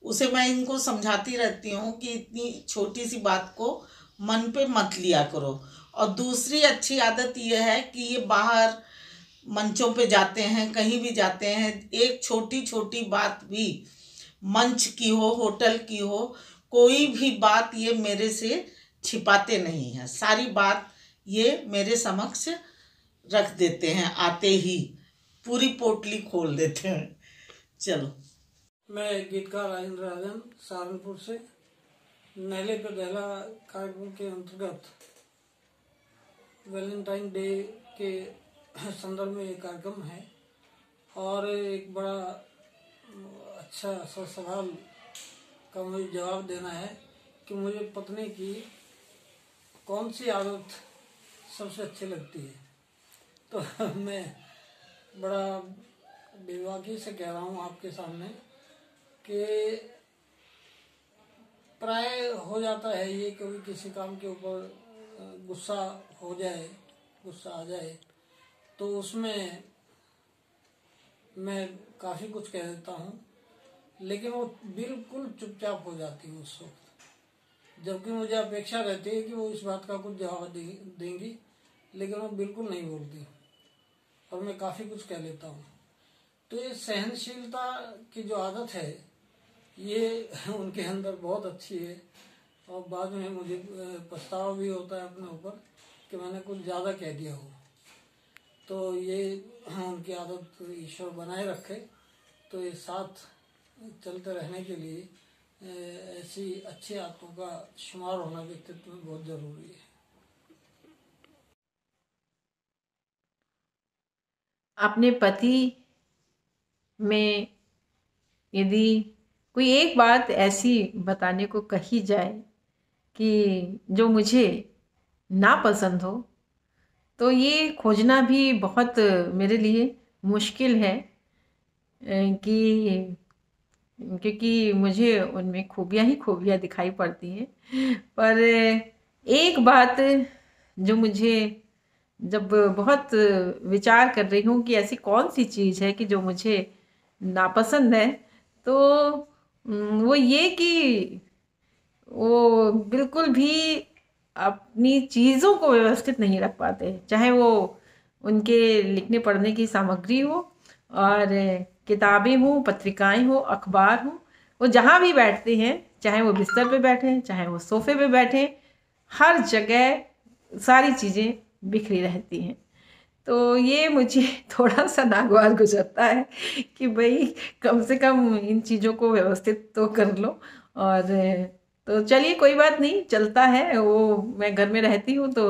उसे मैं इनको समझाती रहती हूँ कि इतनी छोटी सी बात को मन पे मत लिया करो। और दूसरी अच्छी आदत ये है कि ये बाहर मंचों पे जाते हैं, कहीं भी जाते हैं, एक छोटी छोटी बात भी, मंच की हो, होटल की हो, कोई भी बात ये मेरे से छिपाते नहीं हैं। सारी बात ये मेरे समक्ष रख देते हैं, आते ही पूरी पोटली खोल देते हैं। चलो। मैं गीतकार राजेंद्र राजन सहारनपुर से। नहले पे दहला कार्यक्रम के अंतर्गत वैलेंटाइन डे के संदर्भ में ये कार्यक्रम है और एक बड़ा अच्छा सा सवाल का मुझे जवाब देना है कि मुझे पत्नी की कौन सी आदत सबसे अच्छी लगती है। तो मैं बड़ा बेबाकी से कह रहा हूँ आपके सामने कि प्राय हो जाता है ये, कभी किसी काम के ऊपर गुस्सा हो जाए, गुस्सा आ जाए तो उसमें मैं काफ़ी कुछ कह देता हूँ। लेकिन वो बिल्कुल चुपचाप हो जाती है उस वक्त, जबकि मुझे अपेक्षा रहती है कि वो इस बात का कुछ जवाब देंगी, लेकिन वो बिल्कुल नहीं बोलती और मैं काफ़ी कुछ कह लेता हूँ। तो ये सहनशीलता की जो आदत है ये उनके अंदर बहुत अच्छी है, और बाद में मुझे पछतावा भी होता है अपने ऊपर कि मैंने कुछ ज़्यादा कह दिया हो। तो ये उनकी आदत ईश्वर बनाए रखे, तो ये साथ चलते रहने के लिए ऐसी अच्छी आदतों का शुमार होना व्यक्तित्व में बहुत ज़रूरी है। अपने पति में यदि कोई एक बात ऐसी बताने को कही जाए कि जो मुझे नापसंद हो, तो ये खोजना भी बहुत मेरे लिए मुश्किल है, क्योंकि मुझे उनमें खूबियाँ ही खूबियाँ दिखाई पड़ती हैं। पर एक बात जो मुझे जब बहुत विचार कर रही हूँ कि ऐसी कौन सी चीज़ है कि जो मुझे नापसंद है, तो वो ये कि वो बिल्कुल भी अपनी चीज़ों को व्यवस्थित नहीं रख पाते, चाहे वो उनके लिखने पढ़ने की सामग्री हो और किताबें हों, पत्रिकाएं हो, अखबार हो, वो जहाँ भी बैठते हैं, चाहे वो बिस्तर पे बैठे, चाहे वो सोफे पे बैठे, हर जगह सारी चीज़ें बिखरी रहती हैं। तो ये मुझे थोड़ा सा नागवार गुजरता है कि भाई कम से कम इन चीज़ों को व्यवस्थित तो कर लो। और तो चलिए कोई बात नहीं, चलता है। वो मैं घर में रहती हूँ तो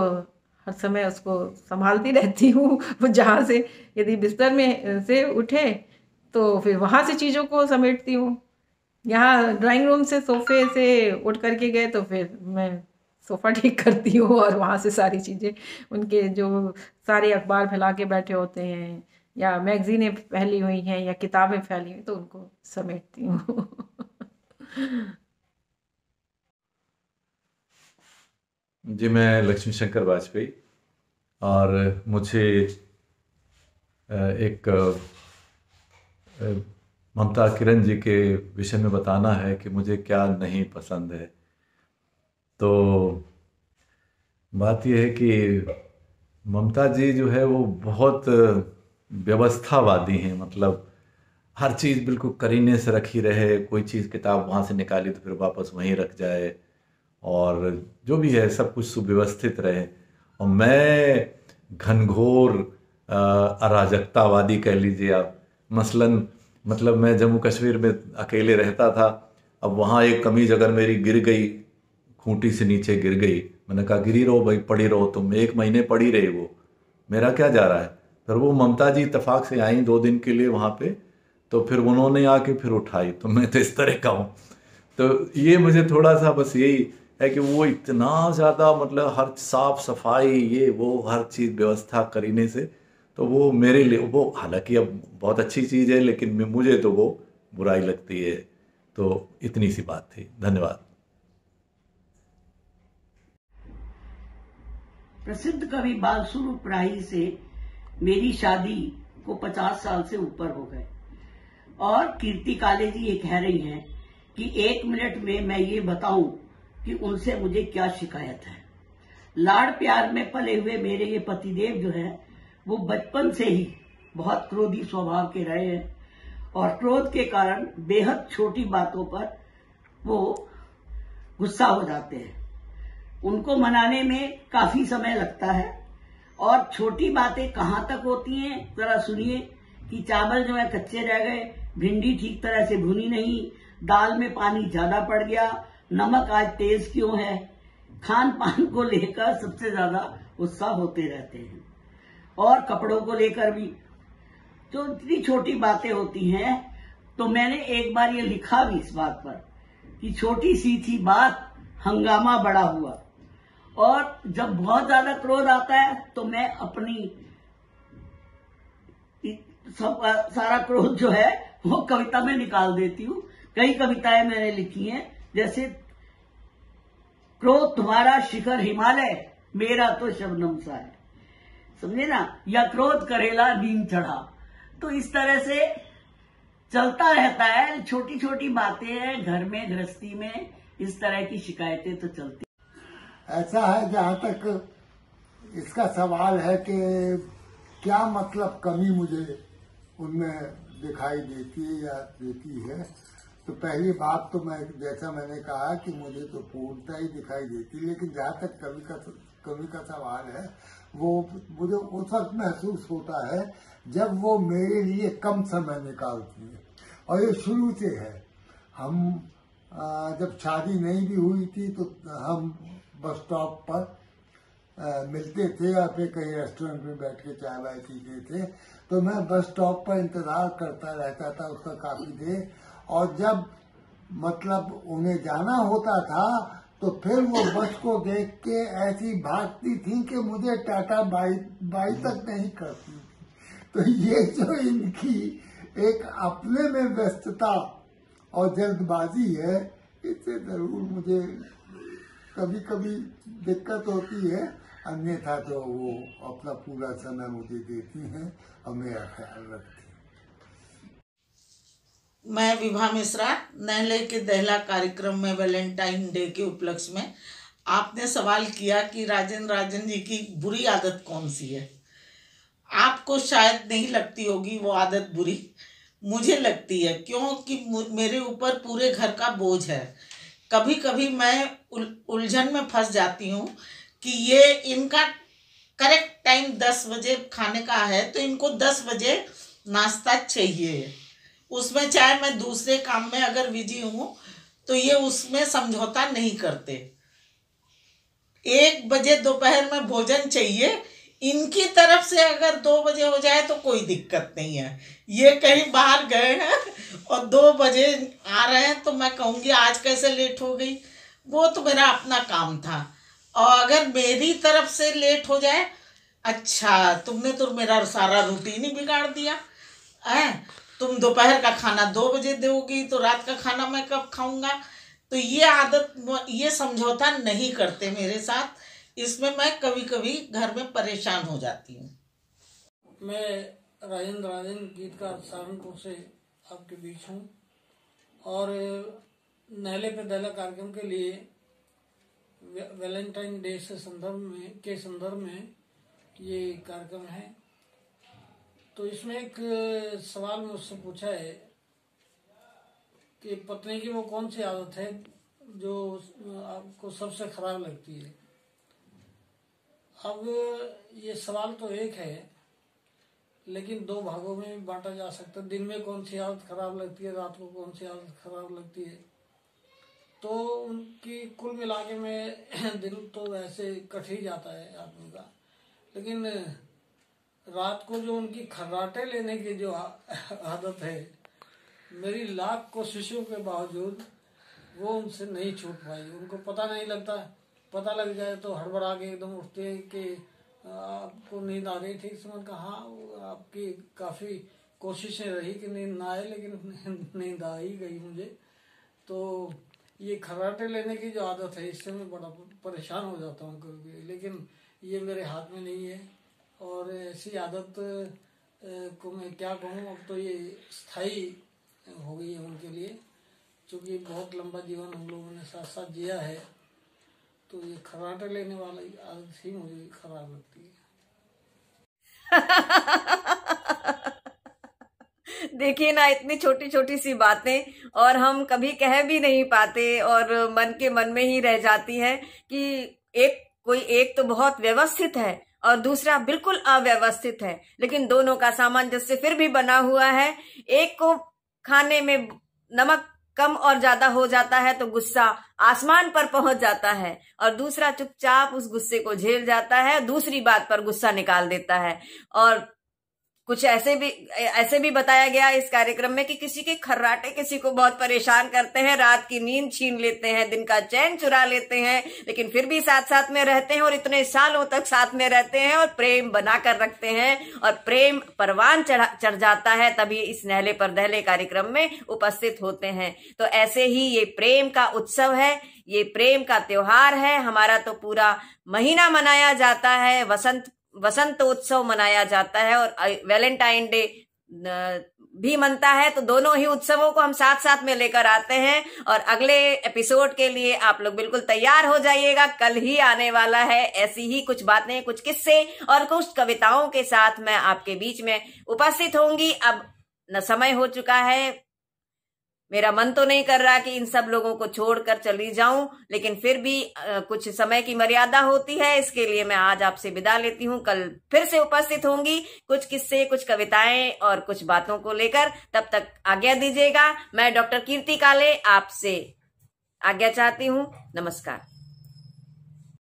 हर समय उसको संभालती रहती हूँ। वो जहाँ से यदि बिस्तर में से उठे तो फिर वहाँ से चीज़ों को समेटती हूँ। यहाँ ड्राइंग रूम से सोफे से उठ करके गए तो फिर मैं सोफ़ा ठीक करती हूँ और वहाँ से सारी चीज़ें, उनके जो सारे अखबार फैला के बैठे होते हैं या मैगज़ीनें फैली हुई हैं या किताबें फैली हुई, तो उनको समेटती हूँ। जी, मैं लक्ष्मी शंकर वाजपेयी, और मुझे एक ममता किरण जी के विषय में बताना है कि मुझे क्या नहीं पसंद है। तो बात यह है कि ममता जी जो है वो बहुत व्यवस्थावादी हैं, मतलब हर चीज़ बिल्कुल करीने से रखी रहे, कोई चीज़ किताब वहाँ से निकाली तो फिर वापस वहीं रख जाए, और जो भी है सब कुछ सुव्यवस्थित रहे। और मैं घनघोर अराजकतावादी कह लीजिए आप। मसलन मतलब मैं जम्मू कश्मीर में अकेले रहता था, अब वहाँ एक कमीज अगर मेरी गिर गई, खूंटी से नीचे गिर गई, मैंने कहा गिरी रहो भाई, पड़ी रहो, तुम 1 महीने पड़ी रही, वो मेरा क्या जा रहा है। फिर वो ममता जी इत्तेफाक से आई 2 दिन के लिए वहाँ पे, तो फिर उन्होंने आके फिर उठाई। तो मैं तो इस तरह का हूँ। तो ये मुझे थोड़ा सा बस यही है कि वो इतना ज़्यादा मतलब हर साफ सफाई ये वो हर चीज़ व्यवस्था करीने से, तो वो मेरे लिए वो हालांकि अब बहुत अच्छी चीज़ है, लेकिन मुझे तो वो बुराई लगती है। तो इतनी सी बात थी। धन्यवाद। प्रसिद्ध कवि बालस्वरूप राही से मेरी शादी को 50 साल से ऊपर हो गए, और कीर्ति काले जी ये कह रही हैं कि 1 मिनट में मैं ये बताऊं कि उनसे मुझे क्या शिकायत है। लाड़ प्यार में पले हुए मेरे ये पतिदेव जो है वो बचपन से ही बहुत क्रोधी स्वभाव के रहे हैं, और क्रोध के कारण बेहद छोटी बातों पर वो गुस्सा हो जाते हैं। उनको मनाने में काफी समय लगता है, और छोटी बातें कहाँ तक होती हैं जरा सुनिए कि चावल जो है कच्चे रह गए, भिंडी ठीक तरह से भुनी नहीं, दाल में पानी ज्यादा पड़ गया, नमक आज तेज क्यों है। खान पान को लेकर सबसे ज्यादा गुस्सा होते रहते हैं, और कपड़ों को लेकर भी। तो इतनी छोटी बातें होती हैं। तो मैंने एक बार ये लिखा भी इस बात पर कि छोटी सी थी बात, हंगामा बड़ा हुआ। और जब बहुत ज्यादा क्रोध आता है तो मैं अपनी सारा क्रोध जो है वो कविता में निकाल देती हूँ। कई कविताएं मैंने लिखी हैं, जैसे क्रोध तुम्हारा शिखर हिमालय, मेरा तो शबनम सा है, समझे ना, या क्रोध करेला नींद चढ़ा। तो इस तरह से चलता रहता है, छोटी छोटी बातें हैं, घर में गृहस्थी में इस तरह की शिकायतें तो चलती। ऐसा है, जहाँ तक इसका सवाल है कि क्या मतलब कमी मुझे उनमें दिखाई देती है या देती है, तो पहली बात तो जैसा मैंने कहा कि मुझे तो पूर्णता ही दिखाई देती, लेकिन जहाँ तक कमी का सवाल है, वो मुझे उस वक्त महसूस होता है जब वो मेरे लिए कम समय निकालती है। और ये शुरू से है। हम जब शादी नहीं भी हुई थी तो हम बस स्टॉप पर मिलते थे या फिर कहीं रेस्टोरेंट में बैठ के चाय वाय पीते थे, तो मैं बस स्टॉप पर इंतजार करता रहता था उसका काफी देर। और जब मतलब उन्हें जाना होता था तो फिर वो बस को देख के ऐसी भागती थी कि मुझे टाटा बाई तक नहीं करती थी। तो ये जो इनकी एक अपने में व्यस्तता और जल्दबाजी है, इससे जरूर मुझे कभी कभी दिक्कत होती है। अन्यथा तो वो अपना पूरा समय मुझे देती हैं और मेरा ख्याल रखती हैं। मैं विभा मिश्रा, नहले के दहला कार्यक्रम में वैलेंटाइन डे के उपलक्ष्य में आपने सवाल किया कि राजन जी की बुरी आदत कौन सी है। आपको शायद नहीं लगती होगी वो आदत बुरी, मुझे लगती है, क्योंकि मेरे ऊपर पूरे घर का बोझ है। कभी कभी मैं उलझन में फंस जाती हूँ कि ये इनका करेक्ट टाइम 10 बजे खाने का है तो इनको 10 बजे नाश्ता चाहिए। उसमें चाहे मैं दूसरे काम में अगर बिजी हूँ तो ये उसमें समझौता नहीं करते। 1 बजे दोपहर में भोजन चाहिए। इनकी तरफ से अगर 2 बजे हो जाए तो कोई दिक्कत नहीं है। ये कहीं बाहर गए हैं और 2 बजे आ रहे हैं तो मैं कहूँगी आज कैसे लेट हो गई, वो तो मेरा अपना काम था। और अगर मेरी तरफ से लेट हो जाए, अच्छा तुमने तो मेरा सारा रूटीन ही बिगाड़ दिया है, तुम दोपहर का खाना 2 बजे दोगी तो रात का खाना मैं कब खाऊंगा। तो ये आदत, ये समझौता नहीं करते मेरे साथ। इसमें मैं कभी कभी घर में परेशान हो जाती हूँ। मैं राजन गीतकार सहारनपुर से आपके बीच हूँ और नहले पे दहला कार्यक्रम के लिए वैलेंटाइन डे के संदर्भ में ये कार्यक्रम है। तो इसमें एक सवाल मुझसे पूछा है कि पत्नी की वो कौन सी आदत है जो आपको सबसे खराब लगती है। अब ये सवाल तो एक है, लेकिन 2 भागों में भी बांटा जा सकता है। दिन में कौन सी आदत खराब लगती है, रात को कौन सी आदत खराब लगती है। तो उनकी कुल मिला के में दिन तो वैसे कट ही जाता है आदमी का, लेकिन रात को जो उनकी खर्राटे लेने की जो आदत है, मेरी लाख कोशिशों के बावजूद वो उनसे नहीं छूट पाई। उनको पता नहीं लगता, पता लग जाए तो हड़बड़ा के एकदम उठते हैं कि आपको नींद आ रही थी। समझ कहा हाँ, आपकी काफ़ी कोशिशें रही कि नींद ना आए, लेकिन नींद आ ही गई मुझे। तो ये खर्राटे लेने की जो आदत है, इससे मैं बड़ा परेशान हो जाता हूँ कभी, लेकिन ये मेरे हाथ में नहीं है। और ऐसी आदत को मैं क्या कहूँ, अब तो ये स्थायी हो गई है उनके लिए, क्योंकि बहुत लंबा जीवन हम लोगों ने साथ साथ जिया है। तो ये खर्राटे लेने वाली आदत ही मुझे खराब लगती है। देखिए ना, इतनी छोटी छोटी सी बातें और हम कभी कह भी नहीं पाते और मन के मन में ही रह जाती है कि कोई एक तो बहुत व्यवस्थित है और दूसरा बिल्कुल अव्यवस्थित है, लेकिन दोनों का सामंजस्य फिर भी बना हुआ है। एक को खाने में नमक कम और ज्यादा हो जाता है तो गुस्सा आसमान पर पहुंच जाता है और दूसरा चुपचाप उस गुस्से को झेल जाता है, दूसरी बात पर गुस्सा निकाल देता है। और कुछ ऐसे भी बताया गया इस कार्यक्रम में कि किसी के खर्राटे किसी को बहुत परेशान करते हैं, रात की नींद छीन लेते हैं, दिन का चैन चुरा लेते हैं, लेकिन फिर भी साथ साथ में रहते हैं और इतने सालों तक साथ में रहते हैं और प्रेम बना कर रखते हैं और प्रेम परवान चढ़ जाता है, तभी इस नहले पर दहले कार्यक्रम में उपस्थित होते हैं। तो ऐसे ही ये प्रेम का उत्सव है, ये प्रेम का त्योहार है। हमारा तो पूरा महीना मनाया जाता है, वसंतोत्सव मनाया जाता है और वैलेंटाइन डे भी मनता है, तो दोनों ही उत्सवों को हम साथ साथ में लेकर आते हैं। और अगले एपिसोड के लिए आप लोग बिल्कुल तैयार हो जाइएगा, कल ही आने वाला है। ऐसी ही कुछ बातें, कुछ किस्से और कुछ कविताओं के साथ मैं आपके बीच में उपस्थित होंगी। अब न समय हो चुका है, मेरा मन तो नहीं कर रहा कि इन सब लोगों को छोड़कर चली जाऊं, लेकिन फिर भी कुछ समय की मर्यादा होती है, इसके लिए मैं आज आपसे विदा लेती हूं। कल फिर से उपस्थित होंगी कुछ किस्से, कुछ कविताएं और कुछ बातों को लेकर। तब तक आज्ञा दीजिएगा। मैं डॉक्टर कीर्ति काले आपसे आज्ञा चाहती हूं। नमस्कार।